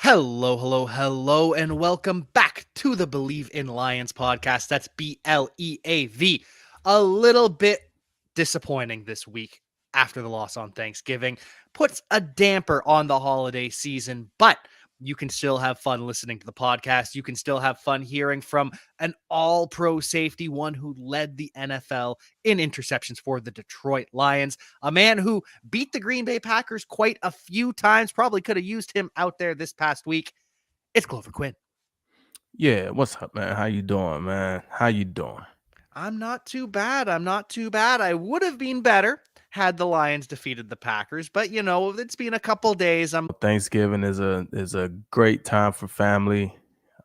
Hello, hello, hello, and welcome back to the Believe in Lions podcast. That's BLEAV. A little bit disappointing this week after the loss on Thanksgiving. Puts a damper on the holiday season, but you can still have fun listening to the podcast. You can still have fun hearing from an all pro safety, one who led the NFL in interceptions for the Detroit Lions, a man who beat the Green Bay Packers quite a few times. Probably could have used him out there this past week. It's Glover Quinn. Yeah, what's up, man? How you doing, man? How you doing? I'm not too bad. I would have been better had the Lions defeated the Packers, but it's been a couple days. Thanksgiving is a great time for family.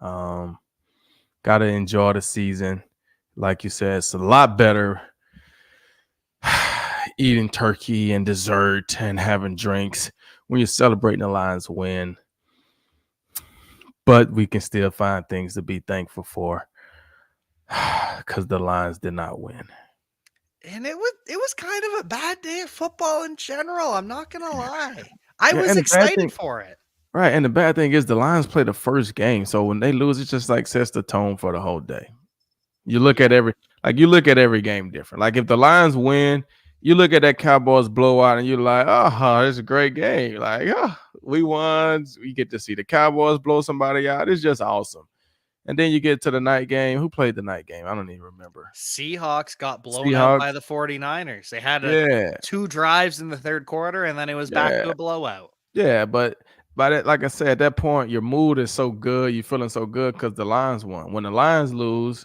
Um, Gotta enjoy the season. Like you said, it's a lot better eating turkey and dessert and having drinks when you're celebrating the Lions win. But we can still find things to be thankful for because the Lions did not win. And it was kind of a bad day of football in general. I'm not gonna lie. I Yeah, was and the bad excited thing, for it. right? And the bad thing is the Lions play the first game, so when they lose, it just like sets the tone for the whole day. You look at Yeah. every game different. Like if the Lions win, you look at that Cowboys blowout and you're like, oh, it's a great game. Like, oh, we won. We get to see the Cowboys blow somebody out. It's just awesome. And then you get to the night game. Who played the night game? I don't even remember. Seahawks got blown out by Seahawks. the 49ers. They had Yeah, two drives in the third quarter, and then it was back yeah, to a blowout. yeah. But by that, like I said, at that point, your mood is so good. You're feeling so good because the Lions won. When the Lions lose,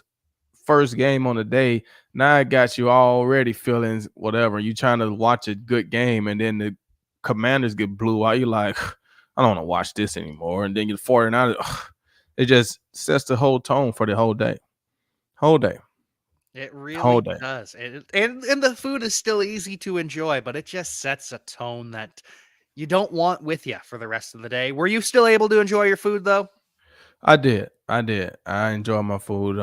first game on the day, now it got you already feeling whatever. You trying to watch a good game, and then the Commanders get blew out. You're like, I don't want to watch this anymore. And then you 49ers, it just sets the whole tone for the whole day. Whole day. It Whole really day. does. And the food is still easy to enjoy, but it just sets a tone that you don't want with you for the rest of the day. Were you still able to enjoy your food though? I did. I did. I enjoyed my food.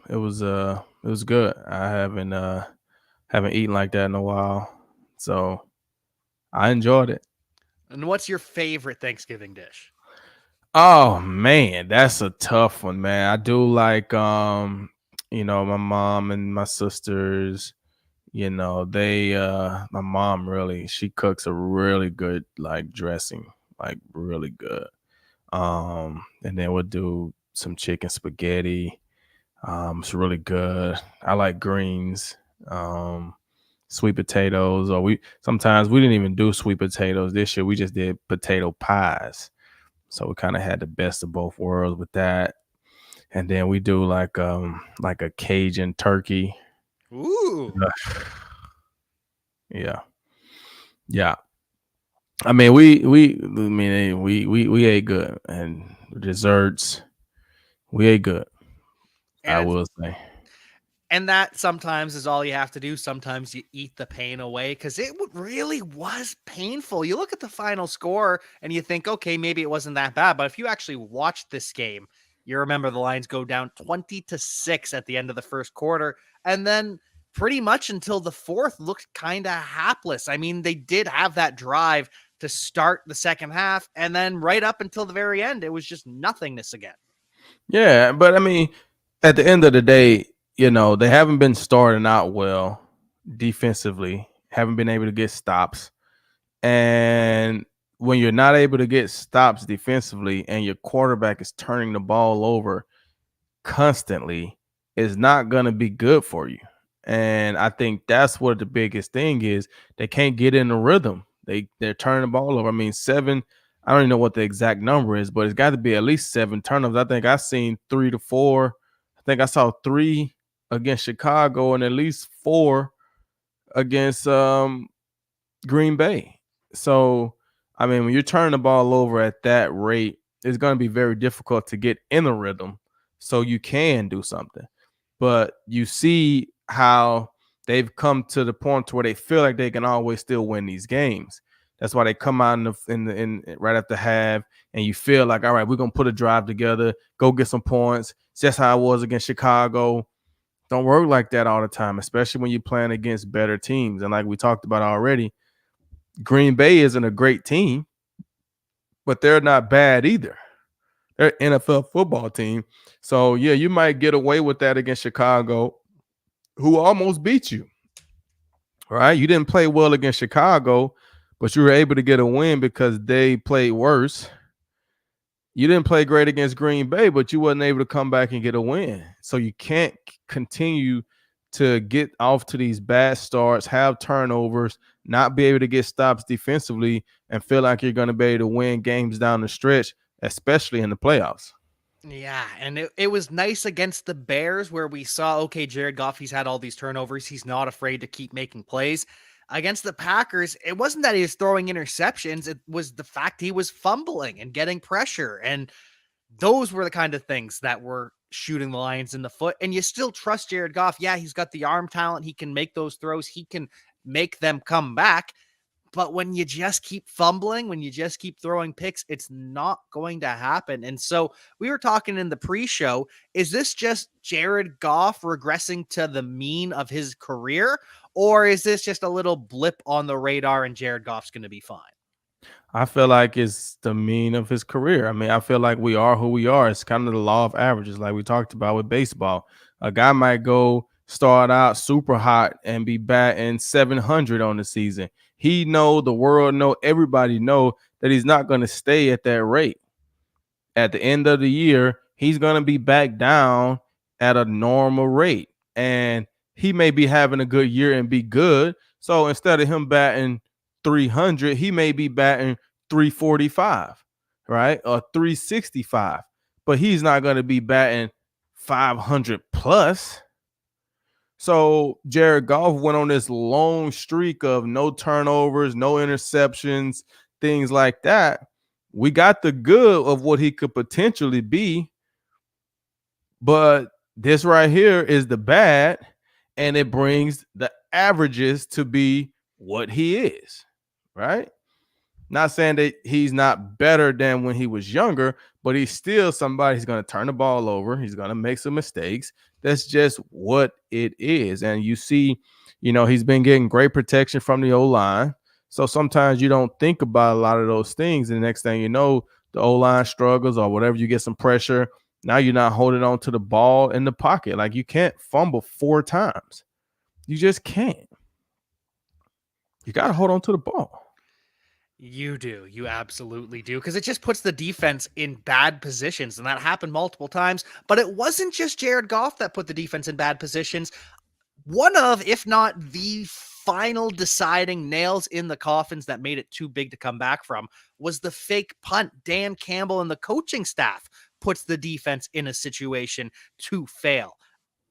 It was good. I haven't eaten like that in a while. So I enjoyed it. And what's your favorite Thanksgiving dish? Oh man, that's a tough one, man. I do like my mom and my sisters, they my mom really she cooks a really good like dressing, like really good. And then we'll do some chicken spaghetti. It's really good. I like greens. Sweet potatoes, or we sometimes we didn't even do sweet potatoes this year. We just did potato pies. So we kind of had the best of both worlds with that. And then we do like a Cajun turkey. Ooh. Yeah. Yeah. We ate good, and desserts we ate good. I And will say. and that sometimes is all you have to do. Sometimes you eat the pain away because really was painful. You look at the final score and you think, okay, maybe it wasn't that bad. But if you actually watched this game, you remember the Lions go down 20-6 at the end of the first quarter. And then pretty much until the fourth looked kind of hapless. I mean, they did have that drive to start the second half. And then right up until the very end, it was just nothingness again. Yeah, but I mean, at the end of the day, they haven't been starting out well defensively, haven't been able to get stops. And when you're not able to get stops defensively and your quarterback is turning the ball over constantly, it's not going to be good for you. And I think that's what the biggest thing is. They can't get in the rhythm. They're turning the ball over. I mean, seven. I don't even know what the exact number is, but it's got to be at least seven turnovers. I think I've seen 3 to 4. I think I saw 3 against Chicago and at least 4 against Green Bay. So, I mean, when you're turning the ball over at that rate, it's going to be very difficult to get in a rhythm so you can do something. But you see how they've come to the point to where they feel like they can always still win these games. That's why they come out in right after half, and you feel like, all right, we're gonna put a drive together, go get some points. It's just how it was against Chicago. Don't work like that all the time, especially when you're playing against better teams. And like we talked about already, Green Bay isn't a great team, but they're not bad either. They're an NFL football team. So, yeah, you might get away with that against Chicago, who almost beat you, right? You didn't play well against Chicago, but you were able to get a win because they played worse. You didn't play great against Green Bay, but you wasn't able to come back and get a win. So you can't continue to get off to these bad starts, have turnovers, not be able to get stops defensively, and feel like you're going to be able to win games down the stretch, especially in the playoffs. Yeah, and it was nice against the Bears where we saw, okay, Jared Goff, he's had all these turnovers. He's not afraid to keep making plays. Against the Packers, it wasn't that he was throwing interceptions. It was the fact he was fumbling and getting pressure. And those were the kind of things that were shooting the Lions in the foot. And you still trust Jared Goff. Yeah, he's got the arm talent. He can make those throws. He can make them come back. But when you just keep fumbling, when you just keep throwing picks, it's not going to happen. And so we were talking in the pre-show, is this just Jared Goff regressing to the mean of his career? Or is this just a little blip on the radar and Jared Goff's going to be fine? I feel like it's the mean of his career. I mean, I feel like we are who we are. It's kind of the law of averages, like we talked about with baseball. A guy might go start out super hot and be batting 700 on the season. He know, the world know, everybody know that he's not going to stay at that rate. At the end of the year, he's going to be back down at a normal rate. And he may be having a good year and be good. So instead of him batting 300, he may be batting 345, right? Or 365. But he's not going to be batting 500 plus. So Jared Goff went on this long streak of no turnovers, no interceptions, things like that. We got the good of what he could potentially be, but this right here is the bad, and it brings the averages to be what he is, right? Not saying that he's not better than when he was younger, but he's still somebody who's going to turn the ball over. He's going to make some mistakes. That's just what it is. And you see, he's been getting great protection from the O-line. So sometimes you don't think about a lot of those things. And the next thing you know, the O-line struggles or whatever, you get some pressure. Now you're not holding on to the ball in the pocket. Like, you can't fumble 4 times. You just can't. You got to hold on to the ball. You do. You absolutely do. Because it just puts the defense in bad positions. And that happened multiple times. But it wasn't just Jared Goff that put the defense in bad positions. One of, if not the final deciding nails in the coffins that made it too big to come back from, was the fake punt. Dan Campbell and the coaching staff puts the defense in a situation to fail.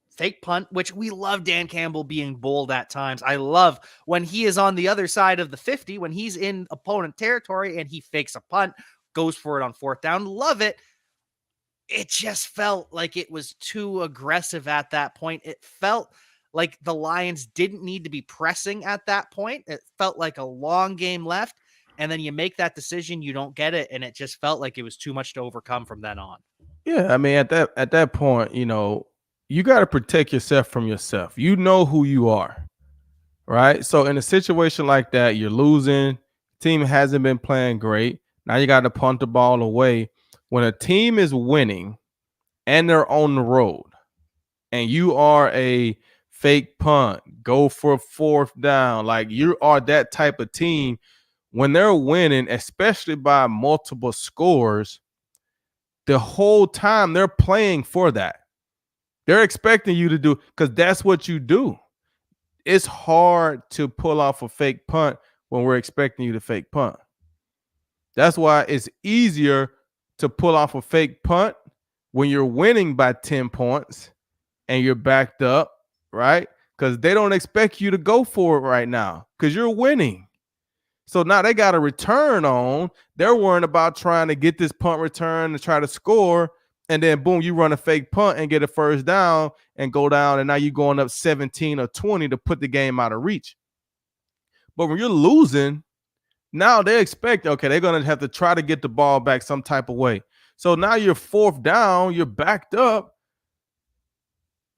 Fake punt, which we love Dan Campbell being bold at times. I love when he is on the other side of the 50, when he's in opponent territory and he fakes a punt, goes for it on 4th down. Love it. It just felt like it was too aggressive at that point. It felt like the Lions didn't need to be pressing at that point. It felt like a long game left. And then you make that decision, you don't get it. And it just felt like it was too much to overcome from then on. Yeah, I mean, at that point, you got to protect yourself from yourself. You know who you are, right? So in a situation like that, you're losing. Team hasn't been playing great. Now you got to punt the ball away. When a team is winning and they're on the road and you are a fake punt, go for 4th down, like you are that type of team, when they're winning, especially by multiple scores, the whole time they're playing for that. They're expecting you to do, because that's what you do. It's hard to pull off a fake punt when we're expecting you to fake punt. That's why it's easier to pull off a fake punt when you're winning by 10 points and you're backed up, right? Because they don't expect you to go for it right now because you're winning. So now they got a return on. They're worrying about trying to get this punt return to try to score. And then, boom, you run a fake punt and get a 1st down and go down. And now you're going up 17 or 20 to put the game out of reach. But when you're losing, now they expect, okay, they're going to have to try to get the ball back some type of way. So now you're 4th down, you're backed up.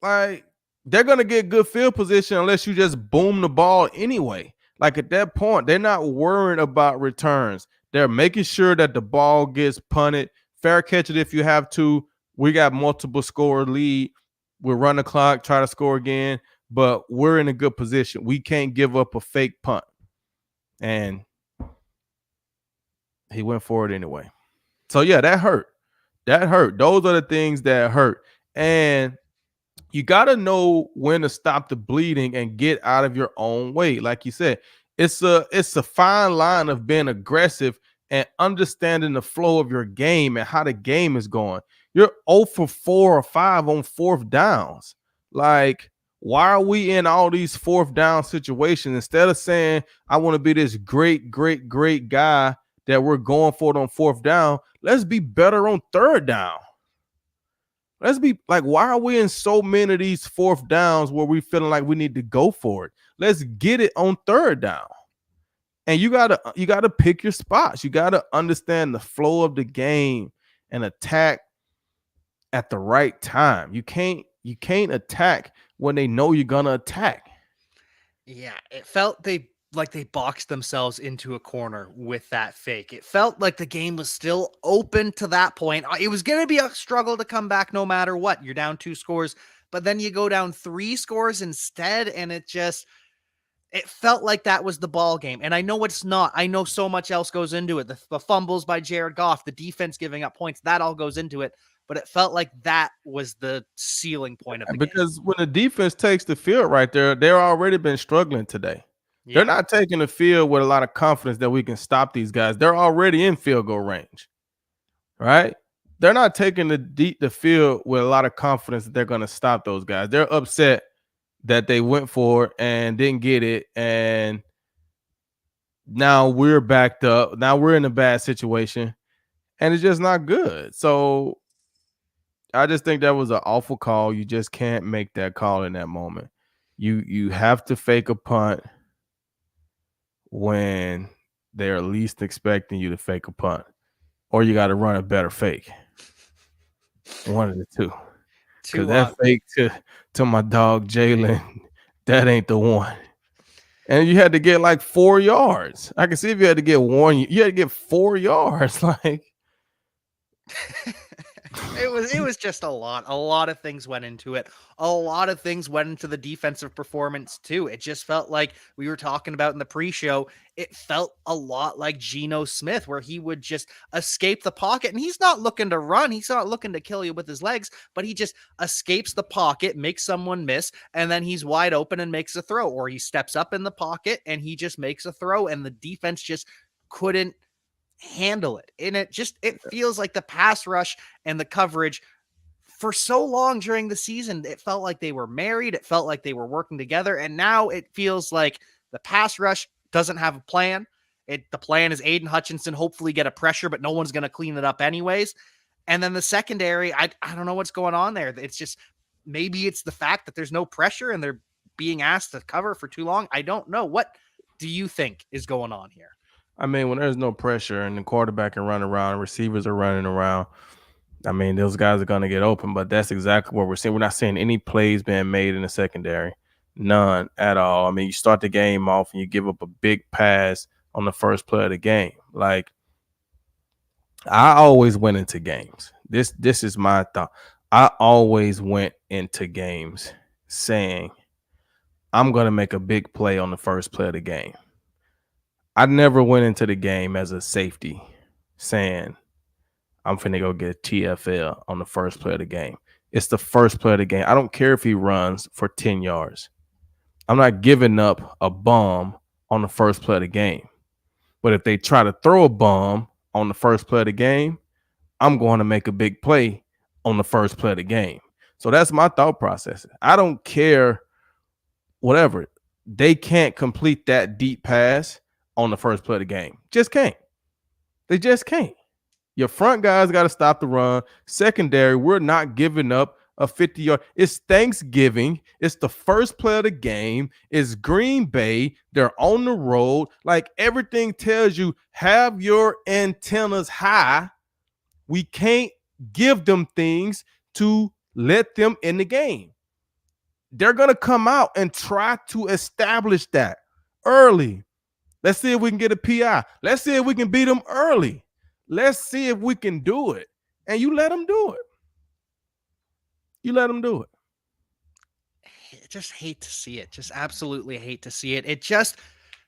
Like, they're going to get good field position unless you just boom the ball anyway. Like, at that point, they're not worried about returns. They're making sure that the ball gets punted. Fair catch it if you have to. We got multiple score lead. We'll run the clock, try to score again, but we're in a good position. We can't give up a fake punt. And he went for it anyway. So, yeah, that hurt. That hurt. Those are the things that hurt. And you got to know when to stop the bleeding and get out of your own way. Like you said, it's a fine line of being aggressive and understanding the flow of your game and how the game is going. You're 0 for 4 or 5 on fourth downs. Like, why are we in all these fourth down situations? Instead of saying, I want to be this great, great, great guy that we're going for it on fourth down, let's be better on third down. Let's be like, why are we in so many of these fourth downs where we feeling like we need to go for it? Let's get it on third down. And you gotta pick your spots. You gotta understand the flow of the game and attack at the right time. You can't attack when they know you're gonna attack. Yeah, it felt they boxed themselves into a corner with that fake. It felt like the game was still open to that point. It was going to be a struggle to come back no matter what. You're down 2 scores, but then you go down 3 scores instead, and it felt like that was the ball game. And I know it's not. I know so much else goes into it. The fumbles by Jared Goff, the defense giving up points, that all goes into it. But it felt like that was the ceiling point of the game. Because when the defense takes the field right there, they're already been struggling today. Yeah. They're not taking the field with a lot of confidence that we can stop these guys. They're already in field goal range, right? They're not taking the field with a lot of confidence that they're going to stop those guys. They're upset that they went for it and didn't get it, and now we're backed up. Now we're in a bad situation, and it's just not good. So I just think that was an awful call. You just can't make that call in that moment. You have to fake a punt when they're least expecting you to fake a punt, or you got to run a better fake. One of the two. Because that fake to my dog Jalen, that ain't the one. And you had to get like 4 yards. I can see if you had to get 1, you had to get 4 yards. Like it was just a lot of things went into it. A lot of things went into the defensive performance too. It just felt like we were talking about in the pre-show. It felt a lot like Geno Smith, where he would just escape the pocket, and he's not looking to run. He's not looking to kill you with his legs, but he just escapes the pocket, makes someone miss, and then he's wide open and makes a throw, or he steps up in the pocket and he just makes a throw, and the defense just couldn't handle it. And it feels like the pass rush and the coverage for so long during the season, it felt like they were married. It felt like they were working together. And now it feels like the pass rush doesn't have a plan. The plan is Aiden Hutchinson hopefully get a pressure, but no one's going to clean it up anyways. And then the secondary, I don't know what's going on there. It's just, maybe it's the fact that there's no pressure and they're being asked to cover for too long. I don't know. What do you think is going on here? I mean, when there's no pressure and the quarterback can run around and receivers are running around, I mean, those guys are going to get open, but that's exactly what we're seeing. We're not seeing any plays being made in the secondary. None at all. I mean, you start the game off and you give up a big pass on the first play of the game. Like, I always went into games. This is my thought. I always went into games saying, I'm going to make a big play on the first play of the game. I never went into the game as a safety saying, I'm finna go get TFL on the first play of the game. It's the first play of the game. I don't care if he runs for 10 yards. I'm not giving up a bomb on the first play of the game. But if they try to throw a bomb on the first play of the game, I'm going to make a big play on the first play of the game. So that's my thought process. I don't care whatever. They can't complete that deep pass on the first play of the game. Just can't. They just can't. Your front guys got to stop the run. Secondary, we're not giving up a 50-yard. It's Thanksgiving. It's the first play of the game. It's Green Bay. They're on the road. Like, everything tells you, have your antennas high. We can't give them things to let them in the game. They're going to come out and try to establish that early. Let's see if we can get a PI. Let's see if we can beat them early. Let's see if we can do it. And you let them do it. You let them do it. I just hate to see it. Just absolutely hate to see it. It just,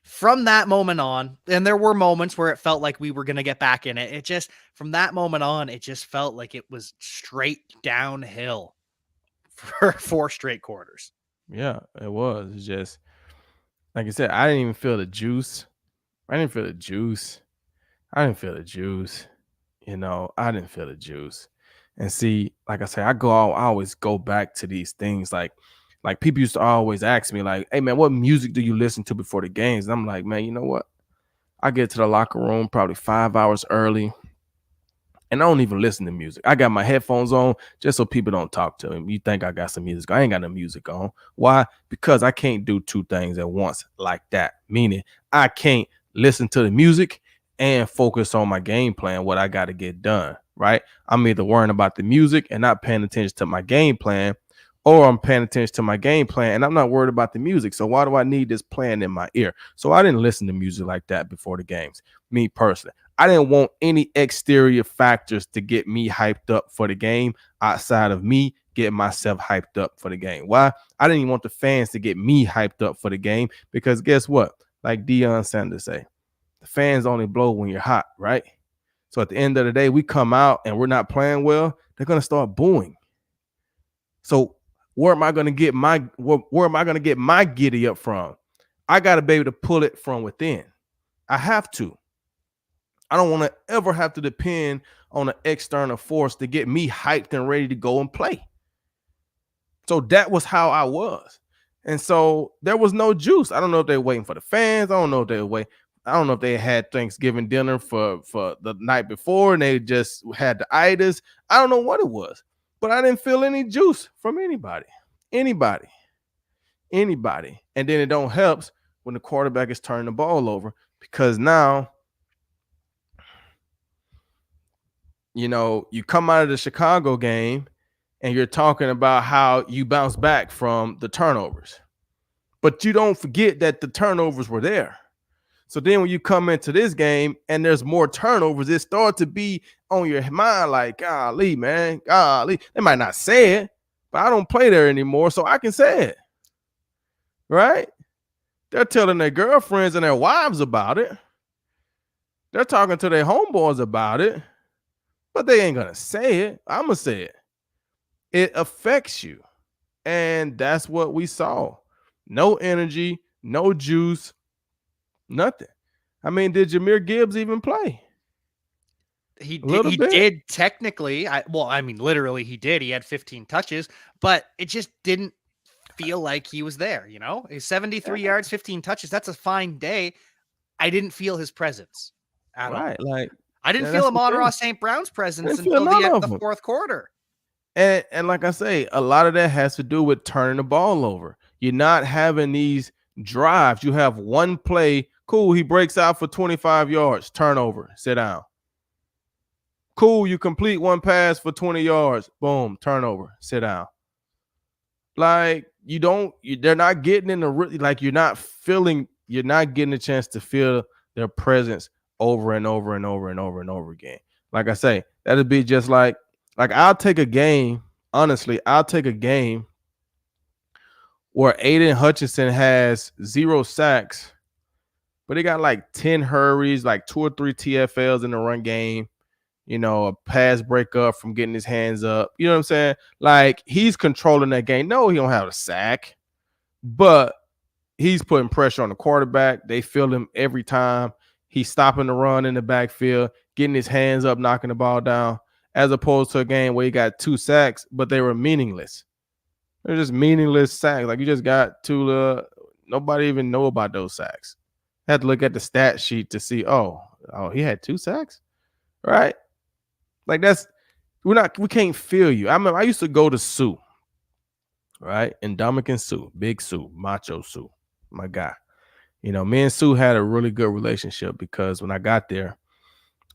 from that moment on, and there were moments where it felt like we were going to get back in it. It just, from that moment on, it just felt like it was straight downhill for 4 straight quarters. Yeah, it was. It's just, like I said, I didn't even feel the juice. I didn't feel the juice. I didn't feel the juice. I didn't feel the juice. And see, like I say, I always go back to these things. Like people used to always ask me, like, "Hey man, what music do you listen to before the games?" And I'm like, man, you know what? I get to the locker room probably 5 hours early, and I don't even listen to music. I got my headphones on just so people don't talk to me. You think I got some music? I ain't got no music on. Why? Because I can't do 2 things at once like that. Meaning, I can't listen to the music and focus on my game plan, what I got to get done, right? I'm either worrying about the music and not paying attention to my game plan, or I'm paying attention to my game plan and I'm not worried about the music. So why do I need this playing in my ear? So I didn't listen to music like that before the games, me personally. I didn't want any exterior factors to get me hyped up for the game outside of me getting myself hyped up for the game. Why? I didn't even want the fans to get me hyped up for the game, because guess what? Like Deion Sanders say, the fans only blow when you're hot, right? So at the end of the day, we come out and we're not playing well, they're going to start booing. So where am I going to get my giddy up from? I got to be able to pull it from within. I have to. I don't want to ever have to depend on an external force to get me hyped and ready to go and play. So that was how I was. And so there was no juice. I don't know if they were waiting for the fans. I don't know if they had Thanksgiving dinner for the night before and they just had the itis. I don't know what it was, but I didn't feel any juice from anybody. And then it don't help when the quarterback is turning the ball over, because now, you come out of the Chicago game and you're talking about how you bounce back from the turnovers, but you don't forget that the turnovers were there. So then when you come into this game and there's more turnovers, it starts to be on your mind like, golly, man, golly. They might not say it, but I don't play there anymore, so I can say it, right? They're telling their girlfriends and their wives about it. They're talking to their homeboys about it, but they ain't going to say it. I'm going to say it. It affects you, and that's what we saw. No energy, no juice, nothing. I mean, did Jahmyr Gibbs even play? He did technically. Literally he did. He had 15 touches, but it just didn't feel like he was there. 73 yards, 15 touches. That's a fine day. I didn't feel his presence at all. Like, I didn't feel Amon-Ra St. Brown's presence until the end of the fourth quarter. And like I say, a lot of that has to do with turning the ball over. You're not having these drives. You have one play. Cool, he breaks out for 25 yards. Turnover. Sit down. Cool, you complete one pass for 20 yards. Boom, turnover. Sit down. Like, they're not getting in the, like, you're not getting a chance to feel their presence over and over and over and over and over again. Like I say, that'd be just like I'll take a game. Honestly, I'll take a game where Aiden Hutchinson has 0 sacks, but he got like 10 hurries, like 2 or 3 TFLs in the run game, a pass breakup from getting his hands up. You know what I'm saying? Like, he's controlling that game. No, he don't have a sack, but he's putting pressure on the quarterback. They feel him every time. He's stopping the run in the backfield, getting his hands up, knocking the ball down, as opposed to a game where he got 2 sacks, but they were meaningless. They're just meaningless sacks. Like, you just got 2, nobody even know about those sacks. I had to look at the stat sheet to see, oh, he had 2 sacks, right? Like, we can't feel you. I mean, I used to go to Sue, right? And Dominican Sue, Big Sue, Macho Sue, my guy. Me and Sue had a really good relationship, because when I got there,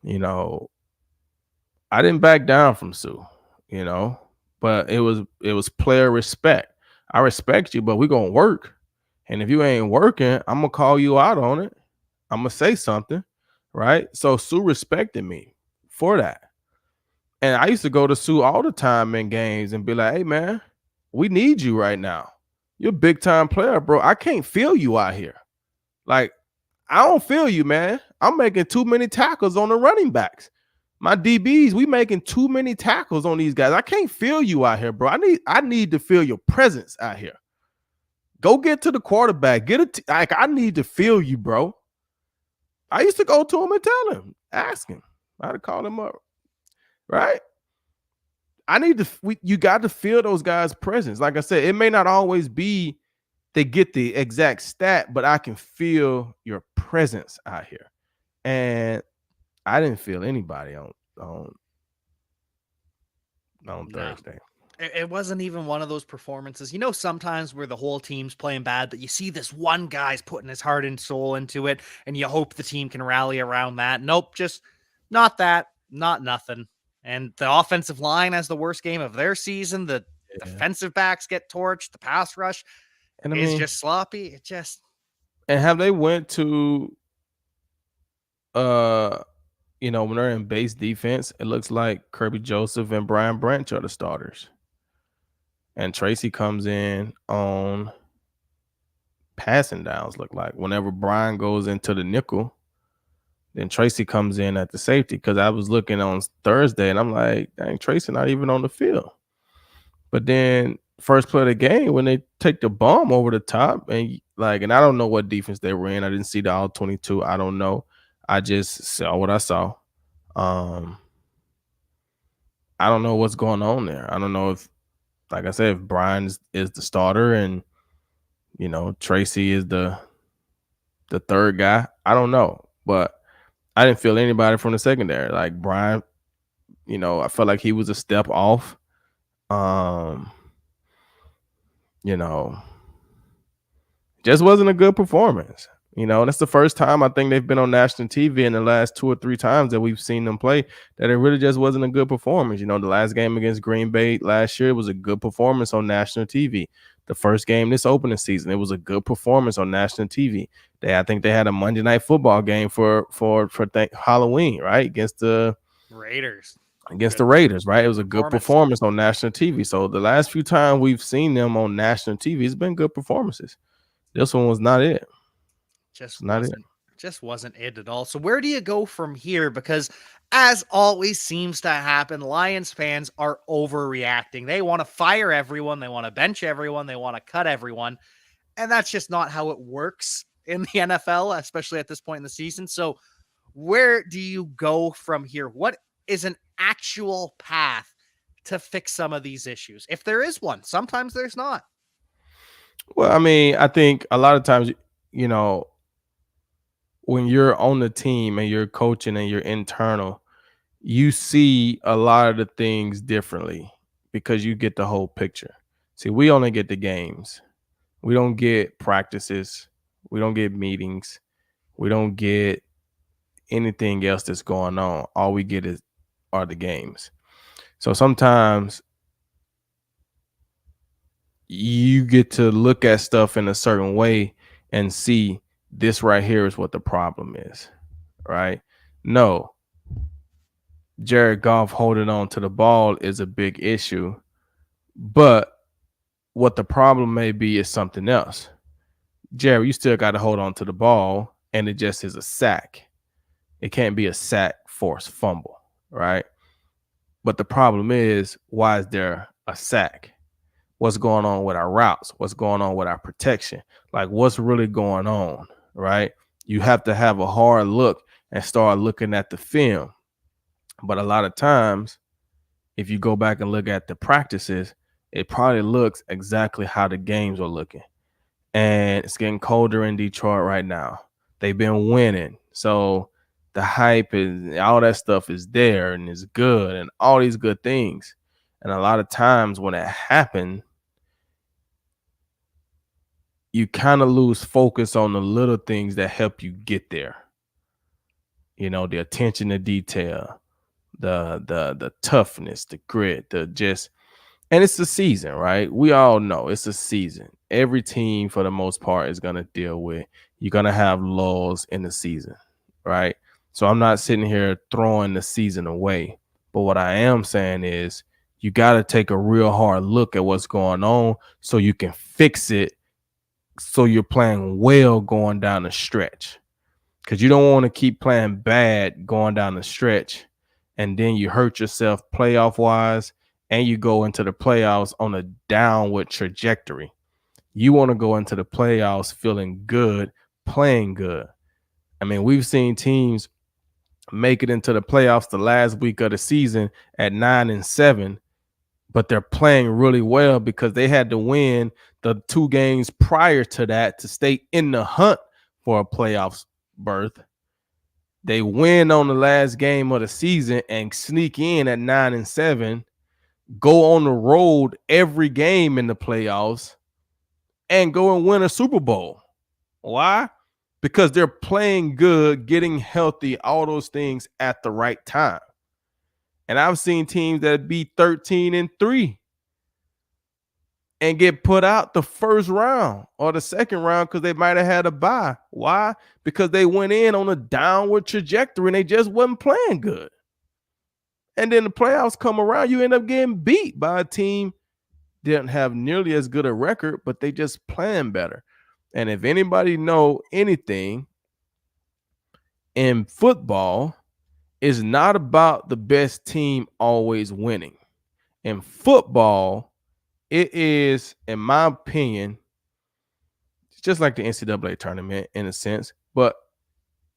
I didn't back down from Sue, but it was player respect. I respect you, but we're going to work. And if you ain't working, I'm going to call you out on it. I'm gonna say something, right? So Sue respected me for that. And I used to go to Sue all the time in games and be like, hey man, we need you right now. You're a big time player, bro. I can't feel you out here. Like, I don't feel you, man. I'm making too many tackles on the running backs. My DBs, we making too many tackles on these guys. I can't feel you out here, bro. I need to feel your presence out here. Go get to the quarterback. Like, I need to feel you, bro. I used to go to him and tell him, ask him. I had to call him up, right? I need to. You got to feel those guys' presence. Like I said, it may not always be they get the exact stat, but I can feel your presence out here. And I didn't feel anybody on No. Thursday. It wasn't even one of those performances. You know, sometimes where the whole team's playing bad, but you see this one guy's putting his heart and soul into it, and you hope the team can rally around that. Nope, just not that, not nothing. And the offensive line has the worst game of their season. The defensive backs get torched. The pass rush is just sloppy. It just. And have they went to, when they're in base defense, it looks like Kirby Joseph and Brian Branch are the starters. And Tracy comes in on passing downs, look like. Whenever Brian goes into the nickel, then Tracy comes in at the safety. Because I was looking on Thursday, and I'm like, dang, Tracy not even on the field. But then first play of the game, when they take the bomb over the top, and I don't know what defense they were in. I didn't see the all 22. I don't know. I just saw what I saw. I don't know what's going on there. I don't know if, like I said, if Brian is the starter and, Tracy is the third guy. I don't know. But I didn't feel anybody from the secondary. Like Brian, I felt like he was a step off. Just wasn't a good performance. That's the first time I think they've been on national TV in the last 2 or 3 times that we've seen them play that it really just wasn't a good performance. The last game against Green Bay last year was a good performance on national TV. The first game this opening season, it was a good performance on national TV. I think they had a Monday Night Football game for Halloween, right? Against the Raiders. Right? It was a good performance on national TV. So the last few times we've seen them on national TV, it's been good performances. This one was not it. Just wasn't it at all. So where do you go from here? Because as always seems to happen, Lions fans are overreacting. They want to fire everyone. They want to bench everyone. They want to cut everyone. And that's just not how it works in the NFL, especially at this point in the season. So where do you go from here? What is an actual path to fix some of these issues? If there is one, sometimes there's not. Well, I mean, I think a lot of times, when you're on the team and you're coaching and you're internal, you see a lot of the things differently because you get the whole picture. See, we only get the games. We don't get practices. We don't get meetings. We don't get anything else that's going on. All we get are the games. So sometimes you get to look at stuff in a certain way and see this right here is what the problem is, right? No, Jared Goff holding on to the ball is a big issue, but what the problem may be is something else. Jared, you still got to hold on to the ball, and it just is a sack. It can't be a sack, forced fumble, right? But the problem is, why is there a sack? What's going on with our routes? What's going on with our protection? Like, what's really going on, right? You have to have a hard look and start looking at the film. But a lot of times, if you go back and look at the practices, it probably looks exactly how the games are looking. And it's getting colder in Detroit right now. They've been winning. So the hype and all that stuff is there and is good and all these good things. And a lot of times when it happens, you kind of lose focus on the little things that help you get there. The attention to detail, the toughness, the grit, and it's the season, right? We all know it's a season. Every team, for the most part, is going to deal with you're going to have lulls in the season, right? So I'm not sitting here throwing the season away. But what I am saying is you got to take a real hard look at what's going on so you can fix it so you're playing well going down the stretch. Because you don't want to keep playing bad going down the stretch and then you hurt yourself playoff wise and you go into the playoffs on a downward trajectory. You want to go into the playoffs feeling good, playing good. I mean, we've seen teams make it into the playoffs the last week of the season at 9-7, but they're playing really well because they had to win the 2 games prior to that to stay in the hunt for a playoffs berth. They win on the last game of the season and sneak in at 9-7, go on the road every game in the playoffs, and go and win a Super Bowl. Why? Because they're playing good, getting healthy, all those things at the right time. And I've seen teams that be 13-3 and get put out the first round or the second round because they might have had a bye. Why? Because they went in on a downward trajectory and they just wasn't playing good. And then the playoffs come around, you end up getting beat by a team didn't have nearly as good a record, but they just playing better. And if anybody know anything in football, it's not about the best team always winning. In football, it is, in my opinion, it's just like the NCAA tournament in a sense, but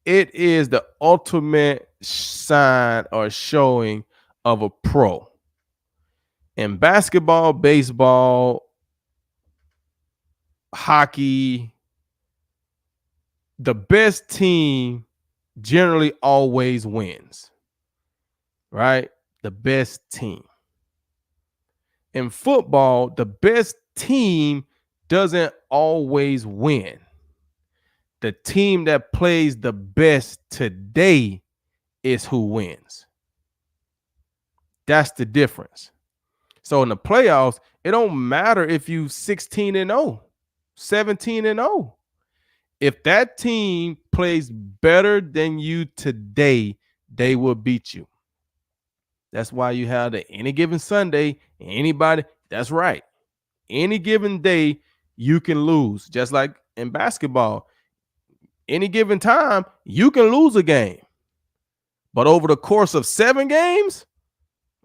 it is the ultimate sign or showing of a pro. In basketball, baseball, hockey, the best team generally always wins, right? The best team. In football, the best team doesn't always win. The team that plays the best today is who wins. That's the difference. So in the playoffs, it don't matter if you 16-0, 17-0. If that team plays better than you today, they will beat you. That's why you have the any given Sunday, anybody, that's right. Any given day, you can lose. Just like in basketball, any given time, you can lose a game. But over the course of 7 games,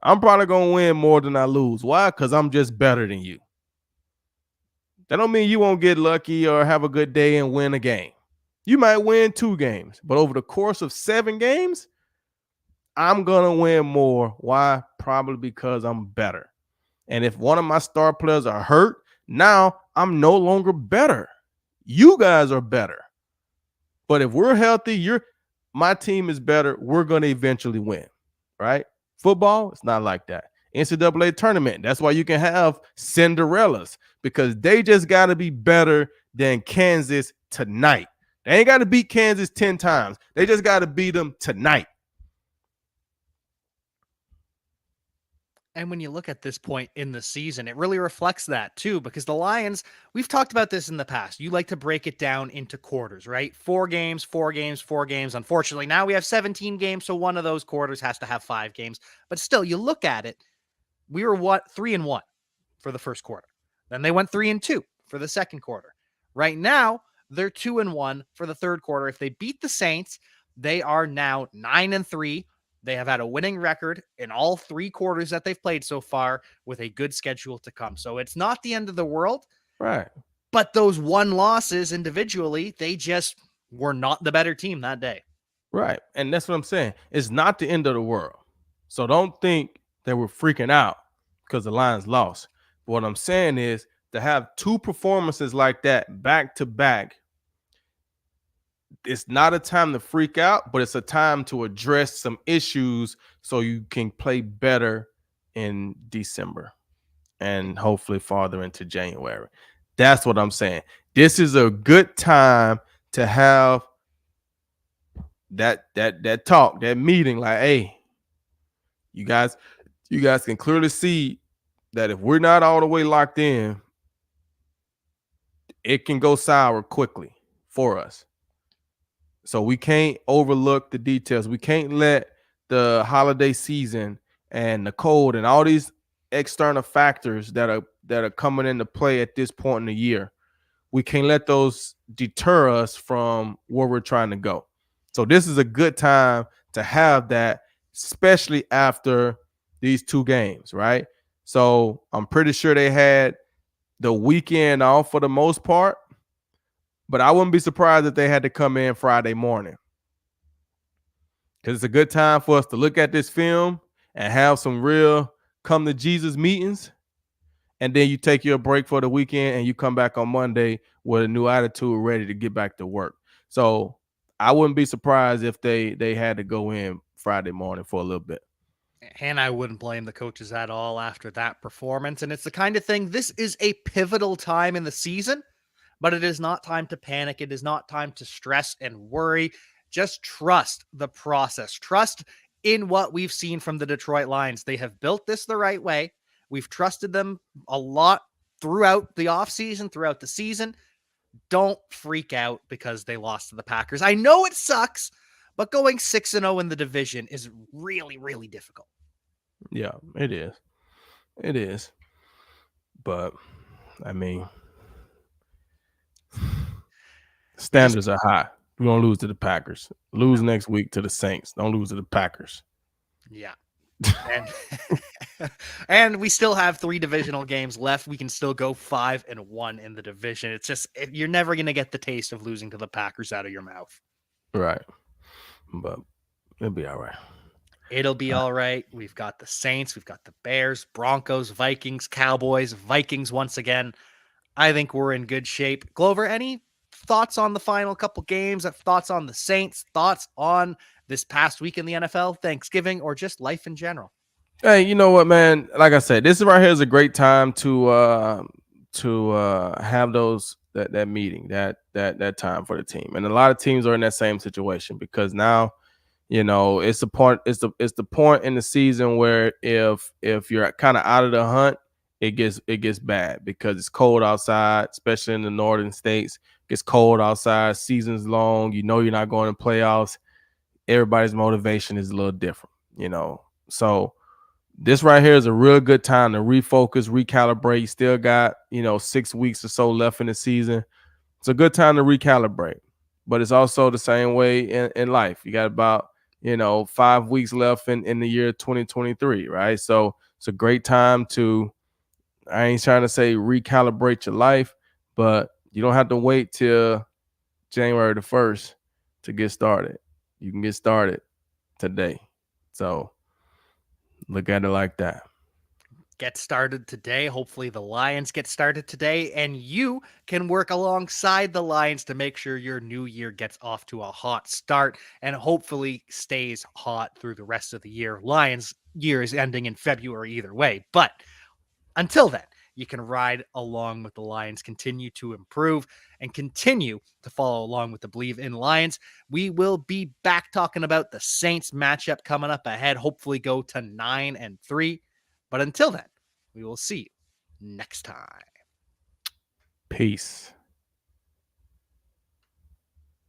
I'm probably going to win more than I lose. Why? Because I'm just better than you. That don't mean you won't get lucky or have a good day and win a game. You might win 2 games, but over the course of 7 games, I'm going to win more. Why? Probably because I'm better. And if one of my star players are hurt, now I'm no longer better. You guys are better. But if we're healthy, my team is better, we're going to eventually win, right? Football, it's not like that. NCAA tournament, that's why you can have Cinderellas because they just got to be better than Kansas tonight. They ain't got to beat Kansas 10 times. They just got to beat them tonight. And when you look at this point in the season, it really reflects that too, because the Lions, we've talked about this in the past. You like to break it down into quarters, right? 4 games, 4 games, 4 games. Unfortunately, now we have 17 games, so one of those quarters has to have 5 games. But still, you look at it, we were 3-1 for the first quarter. Then they went 3-2 for the second quarter. Right now, they're 2-1 for the third quarter. If they beat the Saints, they are now 9-3. They have had a winning record in all 3 quarters that they've played so far with a good schedule to come. So it's not the end of the world. Right. But those 1 losses individually, they just were not the better team that day. Right. And that's what I'm saying. It's not the end of the world. So don't think that we're freaking out because the Lions lost. But what I'm saying is to have 2 performances like that back to back, it's not a time to freak out, but it's a time to address some issues so you can play better in December and hopefully farther into January. That's what I'm saying. This is a good time to have that talk, that meeting. Like, hey, you guys can clearly see that if we're not all the way locked in, it can go sour quickly for us. So we can't overlook the details. We can't let the holiday season and the cold and all these external factors that are coming into play at this point in the year. We can't let those deter us from where we're trying to go. So this is a good time to have that, especially after these 2 games, right? So I'm pretty sure they had the weekend off for the most part, but I wouldn't be surprised if they had to come in Friday morning, because it's a good time for us to look at this film and have some real come to Jesus meetings. And then you take your break for the weekend and you come back on Monday with a new attitude, ready to get back to work. So I wouldn't be surprised if they had to go in Friday morning for a little bit. And I wouldn't blame the coaches at all after that performance. And it's the kind of thing, this is a pivotal time in the season, but it is not time to panic. It is not time to stress and worry. Just trust the process. Trust in what we've seen from the Detroit Lions. They have built this the right way. We've trusted them a lot throughout the offseason, throughout the season. Don't freak out because they lost to the Packers. I know it sucks, but going 6-0 in the division is really, really difficult. Yeah, it is. It is. But I mean, standards are high. We're going to lose to the Packers. Lose next week to the Saints. Don't lose to the Packers. Yeah. And, and we still have 3 divisional games left. We can still go 5-1 in the division. It's just, you're never going to get the taste of losing to the Packers out of your mouth. Right. But it'll be all right. It'll be all right. We've got the Saints. We've got the Bears, Broncos, Vikings, Cowboys, Vikings once again. I think we're in good shape. Glover, any thoughts on the final couple games? Thoughts on the Saints? Thoughts on this past week in the NFL, Thanksgiving, or just life in general? Hey, you know what, man? Like I said, this right here is a great time to have that meeting, that time for the team. And a lot of teams are in that same situation because now, it's the point in the season where if you're kind of out of the hunt, it gets bad because it's cold outside, especially in the northern states. It gets cold outside, season's long, you're not going to playoffs. Everybody's motivation is a little different, So this right here is a real good time to refocus, recalibrate. You still got, 6 weeks or so left in the season. It's a good time to recalibrate, but it's also the same way in life. You got about, 5 weeks left in the year 2023, right? So it's a great time to, I ain't trying to say recalibrate your life, but you don't have to wait till January the 1st to get started. You can get started today. So look at it like that. Get started today. Hopefully the Lions get started today, and you can work alongside the Lions to make sure your new year gets off to a hot start and hopefully stays hot through the rest of the year. Lions year is ending in February either way, but until then, you can ride along with the Lions, continue to improve, and continue to follow along with the Believe in Lions. We will be back talking about the Saints matchup coming up ahead. Hopefully go to 9-3. But until then, we will see you next time. Peace.